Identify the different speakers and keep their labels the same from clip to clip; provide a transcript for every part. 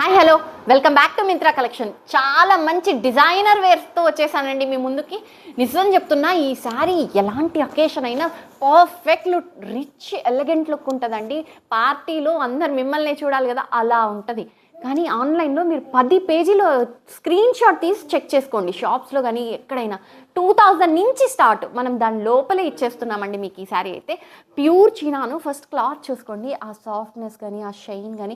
Speaker 1: Hi hello welcome back to Myntra collection. చాలా మంచి designer వేర్స్తో వచ్చేసానండి మీ ముందుకి. నిజం చెప్తున్నా, ఈ శారీ ఎలాంటి అకేషన్ అయినా perfect look, rich elegant look ఉంటుందండి. పార్టీలో అందరు మిమ్మల్ని చూడాలి కదా, అలా ఉంటుంది. కానీ ఆన్లైన్లో మీరు 10 పేజీలో స్క్రీన్ షాట్ తీసి చెక్ చేసుకోండి. షాప్స్లో కానీ ఎక్కడైనా 2000 నుంచి స్టార్ట్. మనం దాని లోపలే ఇచ్చేస్తున్నామండి మీకు ఈ శారీ అయితే. ప్యూర్ చీనాను. ఫస్ట్ క్లాత్ చూసుకోండి, ఆ సాఫ్ట్నెస్ కానీ ఆ షైన్ కానీ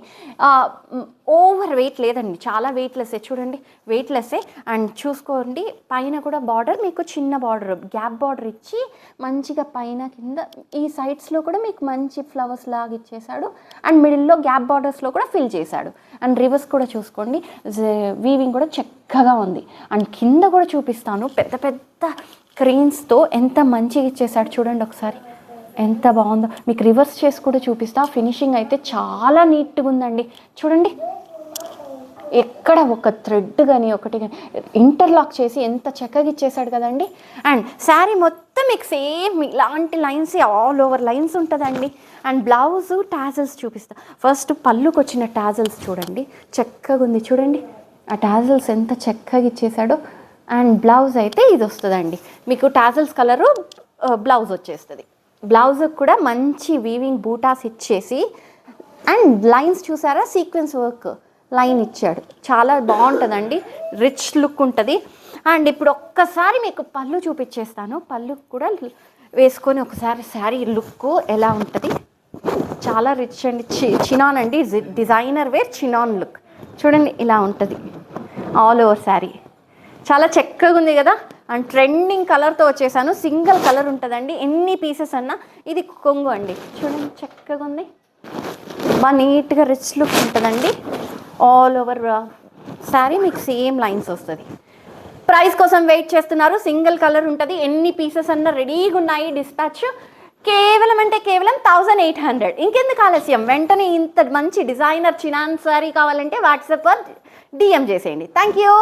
Speaker 1: ఓవర్ వెయిట్ లేదండి, చాలా వెయిట్లెస్సే. చూడండి, వెయిట్లెస్సే. అండ్ చూసుకోండి, పైన కూడా బార్డర్ మీకు చిన్న బార్డర్, గ్యాప్ బార్డర్ ఇచ్చి మంచిగా పైన కింద ఈ సైడ్స్లో కూడా మీకు మంచి ఫ్లవర్స్ లాగా ఇచ్చేసాడు. అండ్ మిడిల్లో గ్యాప్ బార్డర్స్లో కూడా ఫిల్ చేశాడు. అండ్ రివర్స్ కూడా చూసుకోండి, వీవింగ్ కూడా చక్కగా ఉంది. అండ్ కింద కూడా చూపిస్తాను, పెద్ద పెద్ద క్రీన్స్తో ఎంత మంచిగా ఇచ్చేసాడు. చూడండి ఒకసారి ఎంత బాగుందో. మీకు రివర్స్ చేసి కూడా చూపిస్తా. ఫినిషింగ్ అయితే చాలా నీట్గా ఉందండి. చూడండి, ఎక్కడ ఒక థ్రెడ్ కానీ ఒకటి కానీ ఇంటర్లాక్ చేసి ఎంత చక్కగా ఇచ్చేసాడు కదండి. అండ్ శారీ మొత్తం మీకు సేమ్ ఇలాంటి లైన్స్, ఆల్ ఓవర్ లైన్స్ ఉంటుందండి. అండ్ బ్లౌజు టాజల్స్ చూపిస్తా. ఫస్ట్ పళ్ళుకి వచ్చిన టాజల్స్ చూడండి, చక్కగా ఉంది. చూడండి ఆ టాజల్స్ ఎంత చక్కగా ఇచ్చేసాడో. అండ్ బ్లౌజ్ అయితే ఇది వస్తుందండి మీకు, టాజల్స్ కలరు బ్లౌజ్ వచ్చేస్తుంది. బ్లౌజ్కి కూడా మంచి వీవింగ్ బూటాస్ ఇచ్చేసి, అండ్ లైన్స్ చూసారా, సీక్వెన్స్ వర్క్ లైన్ ఇచ్చాడు. చాలా బాగుంటుందండి, రిచ్ లుక్ ఉంటుంది. అండ్ ఇప్పుడు ఒక్కసారి మీకు పళ్ళు చూపించేస్తాను. పళ్ళు కూడా వేసుకొని ఒకసారి శారీ లుక్ ఎలా ఉంటుంది. చాలా రిచ్ అండి, చినాన్ అండి, డిజైనర్ వేర్ చినాన్ లుక్. చూడండి ఇలా ఉంటుంది ఆల్ ఓవర్ శారీ. చాలా చక్కగా ఉంది కదా. అండ్ ట్రెండింగ్ కలర్తో వచ్చేసాను. సింగిల్ కలర్ ఉంటుందండి, ఎన్ని పీసెస్ అన్నా. ఇది కొంగు అండి, చూడండి చక్కగా ఉంది, బాగా నీట్గా రిచ్ లుక్ ఉంటుందండి. ఆల్ ఓవర్ శారీ మీకు సేమ్ లైన్స్ వస్తుంది. ప్రైస్ కోసం వెయిట్ చేస్తున్నారు. సింగిల్ కలర్ ఉంటుంది, ఎన్ని పీసెస్ అన్నా రెడీగా ఉన్నాయి. డిస్పాచ్ కేవలం అంటే కేవలం 1800. ఇంకెందుకు ఆలస్యం, వెంటనే ఇంత మంచి డిజైనర్ చినాన్ శారీ కావాలంటే వాట్సాప్ డిఎం చేసేయండి. Thank you.